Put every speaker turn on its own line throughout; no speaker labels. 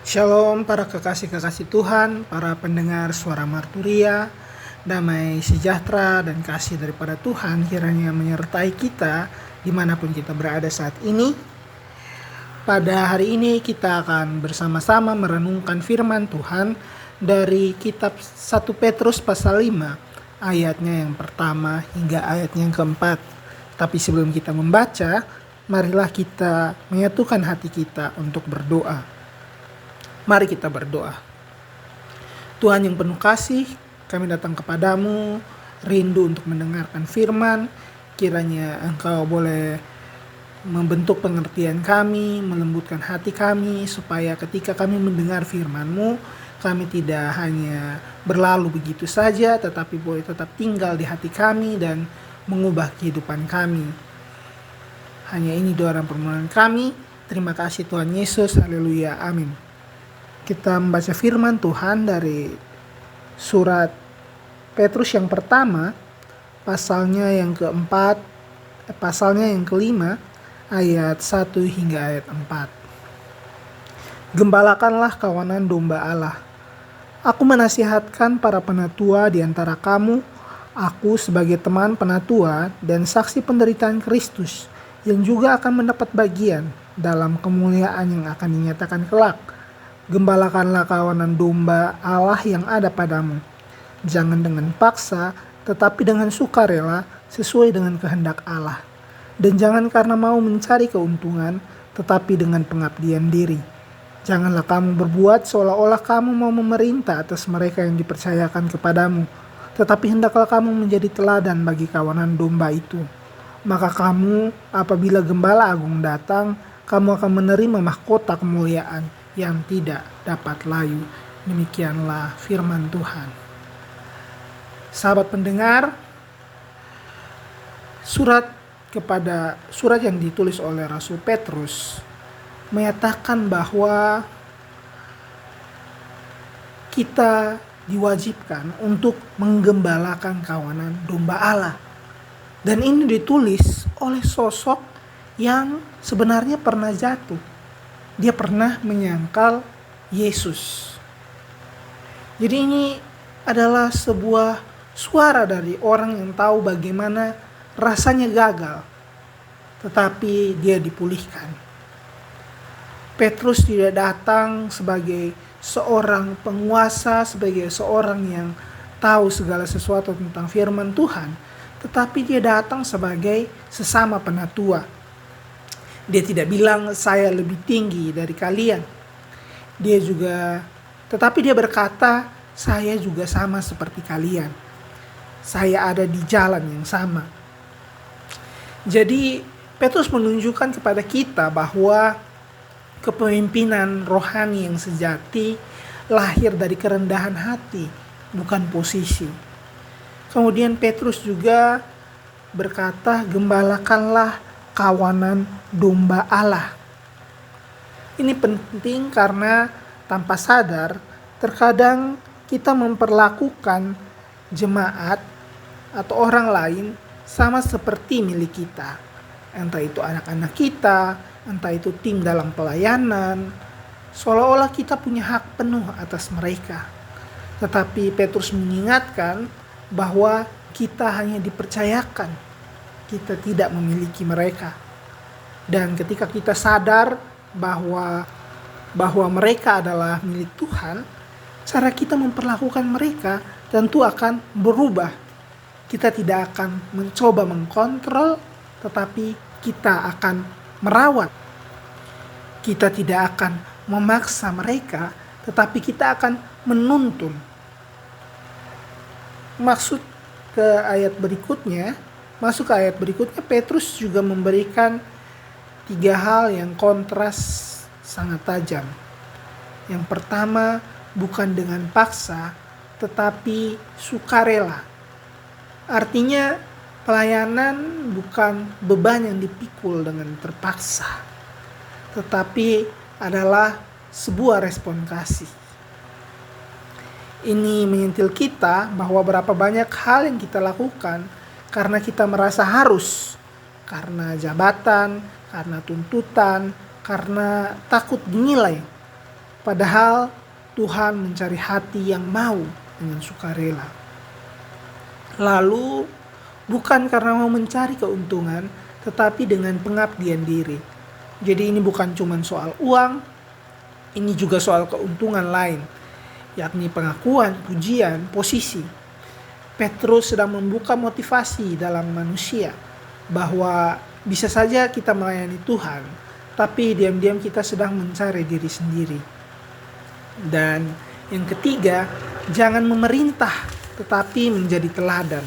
Shalom para kekasih-kekasih Tuhan, para pendengar suara Marturia, damai sejahtera dan kasih daripada Tuhan kiranya menyertai kita dimanapun kita berada saat ini. Pada hari ini kita akan bersama-sama merenungkan firman Tuhan dari kitab 1 Petrus pasal 5 ayatnya yang pertama hingga ayatnya yang keempat. Tapi sebelum kita membaca, marilah kita menyatukan hati kita untuk berdoa. Mari kita berdoa. Tuhan yang penuh kasih, kami datang kepadamu, rindu untuk mendengarkan firman. Kiranya Engkau boleh membentuk pengertian kami, melembutkan hati kami, supaya ketika kami mendengar firman-Mu, kami tidak hanya berlalu begitu saja, tetapi boleh tetap tinggal di hati kami dan mengubah kehidupan kami. Hanya ini doa dan permohonan kami. Terima kasih Tuhan Yesus. Haleluya. Amin. Kita membaca firman Tuhan dari surat Petrus yang pertama, pasalnya yang keempat, pasalnya yang kelima, ayat 1 hingga ayat 4. Gembalakanlah kawanan domba Allah. Aku menasihatkan para penatua di antara kamu, aku sebagai teman penatua dan saksi penderitaan Kristus, yang juga akan mendapat bagian dalam kemuliaan yang akan dinyatakan kelak. Gembalakanlah kawanan domba Allah yang ada padamu. Jangan dengan paksa, tetapi dengan sukarela sesuai dengan kehendak Allah. Dan jangan karena mau mencari keuntungan, tetapi dengan pengabdian diri. Janganlah kamu berbuat seolah-olah kamu mau memerintah atas mereka yang dipercayakan kepadamu, tetapi hendaklah kamu menjadi teladan bagi kawanan domba itu. Maka kamu, apabila Gembala Agung datang, kamu akan menerima mahkota kemuliaan yang tidak dapat layu. Demikianlah firman Tuhan. Sahabat pendengar, surat yang ditulis oleh Rasul Petrus menyatakan bahwa kita diwajibkan untuk menggembalakan kawanan domba Allah. Dan ini ditulis oleh sosok yang sebenarnya pernah jatuh. Dia pernah menyangkal Yesus. Jadi ini adalah sebuah suara dari orang yang tahu bagaimana rasanya gagal, tetapi dia dipulihkan. Petrus tidak datang sebagai seorang penguasa, sebagai seorang yang tahu segala sesuatu tentang firman Tuhan, tetapi dia datang sebagai sesama penatua. Dia tidak bilang saya lebih tinggi dari kalian. Tetapi dia berkata, saya juga sama seperti kalian. Saya ada di jalan yang sama. Jadi Petrus menunjukkan kepada kita bahwa kepemimpinan rohani yang sejati lahir dari kerendahan hati, bukan posisi. Kemudian Petrus juga berkata, gembalakanlah kawanan domba Allah. Ini penting karena tanpa sadar terkadang kita memperlakukan jemaat atau orang lain sama seperti milik kita. Entah itu anak-anak kita, entah itu tim dalam pelayanan, seolah-olah kita punya hak penuh atas mereka. Tetapi Petrus mengingatkan bahwa kita hanya dipercayakan, kita tidak memiliki mereka. Dan ketika kita sadar bahwa mereka adalah milik Tuhan, cara kita memperlakukan mereka tentu akan berubah. Kita tidak akan mencoba mengkontrol, tetapi kita akan merawat. Kita tidak akan memaksa mereka, tetapi kita akan menuntun. Masuk ke ayat berikutnya, Petrus juga memberikan 3 hal yang kontras sangat tajam. Yang pertama, bukan dengan paksa, tetapi sukarela. Artinya, pelayanan bukan beban yang dipikul dengan terpaksa, tetapi adalah sebuah respon kasih. Ini menyentil kita bahwa berapa banyak hal yang kita lakukan karena kita merasa harus, karena jabatan, karena tuntutan, karena takut dinilai. Padahal Tuhan mencari hati yang mau dengan sukarela. Lalu bukan karena mau mencari keuntungan, tetapi dengan pengabdian diri. Jadi ini bukan cuma soal uang, ini juga soal keuntungan lain, yakni pengakuan, pujian, posisi. Petrus sedang membuka motivasi dalam manusia bahwa bisa saja kita melayani Tuhan, tapi diam-diam kita sedang mencari diri sendiri. Dan yang ketiga, jangan memerintah tetapi menjadi teladan.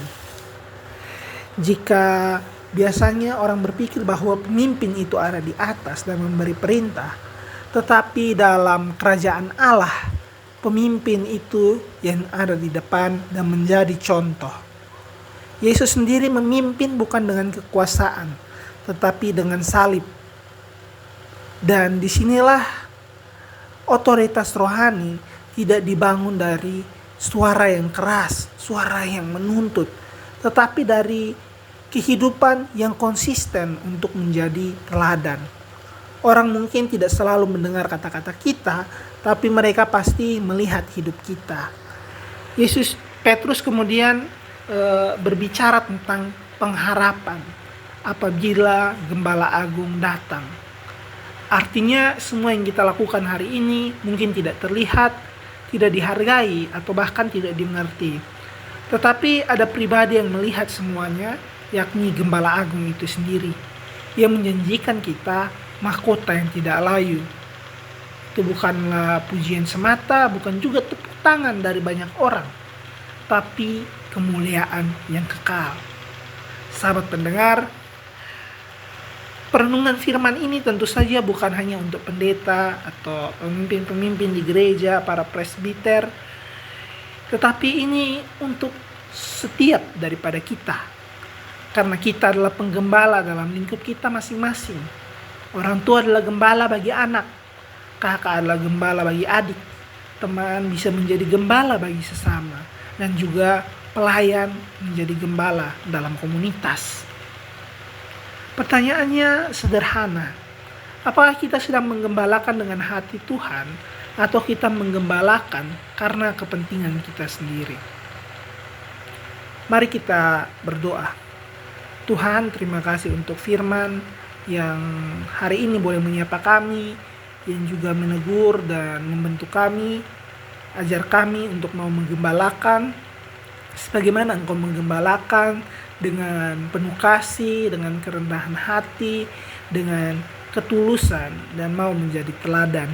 Jika biasanya orang berpikir bahwa pemimpin itu ada di atas dan memberi perintah, tetapi dalam kerajaan Allah, pemimpin itu yang ada di depan dan menjadi contoh. Yesus sendiri memimpin bukan dengan kekuasaan, tetapi dengan salib. Dan disinilah otoritas rohani tidak dibangun dari suara yang keras, suara yang menuntut, tetapi dari kehidupan yang konsisten untuk menjadi teladan. Orang mungkin tidak selalu mendengar kata-kata kita, tapi mereka pasti melihat hidup kita. Petrus kemudian berbicara tentang pengharapan apabila Gembala Agung datang. Artinya semua yang kita lakukan hari ini mungkin tidak terlihat, tidak dihargai, atau bahkan tidak dimengerti. Tetapi ada pribadi yang melihat semuanya, yakni Gembala Agung itu sendiri, yang menjanjikan kita mahkota yang tidak layu. Itu bukanlah pujian semata, bukan juga tepuk tangan dari banyak orang, tapi kemuliaan yang kekal. Sahabat pendengar, perenungan firman ini tentu saja bukan hanya untuk pendeta atau pemimpin-pemimpin di gereja, para presbiter, tetapi ini untuk setiap daripada kita. Karena kita adalah penggembala dalam lingkup kita masing-masing. Orang tua adalah gembala bagi anak, kakak adalah gembala bagi adik, teman bisa menjadi gembala bagi sesama, dan juga pelayan menjadi gembala dalam komunitas. Pertanyaannya sederhana, apakah kita sedang menggembalakan dengan hati Tuhan atau kita menggembalakan karena kepentingan kita sendiri? Mari kita berdoa. Tuhan, terima kasih untuk firman yang hari ini boleh menyapa kami, yang juga menegur dan membentuk kami. Ajar kami untuk mau menggembalakan sebagaimana Engkau menggembalakan, dengan penuh kasih, dengan kerendahan hati, dengan ketulusan, dan mau menjadi teladan.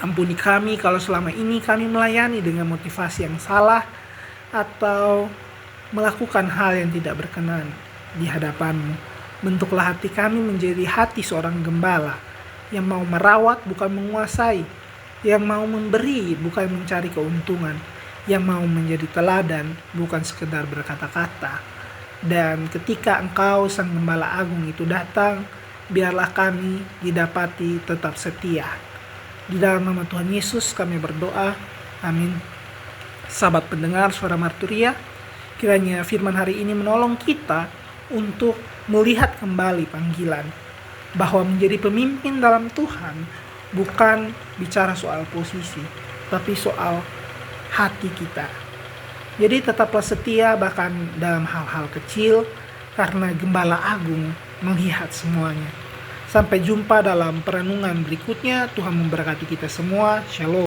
Ampuni kami kalau selama ini kami melayani dengan motivasi yang salah atau melakukan hal yang tidak berkenan di hadapan-Mu. Bentuklah hati kami menjadi hati seorang gembala yang mau merawat bukan menguasai, yang mau memberi bukan mencari keuntungan, yang mau menjadi teladan bukan sekedar berkata-kata. Dan ketika Engkau Sang Gembala Agung itu datang, biarlah kami didapati tetap setia. Di dalam nama Tuhan Yesus kami berdoa, amin. Sahabat pendengar Suara Marturia, kiranya firman hari ini menolong kita untuk melihat kembali panggilan, bahwa menjadi pemimpin dalam Tuhan bukan bicara soal posisi, tapi soal hati kita. Jadi tetaplah setia bahkan dalam hal-hal kecil, karena Gembala Agung melihat semuanya. Sampai jumpa dalam perenungan berikutnya. Tuhan memberkati kita semua. Shalom.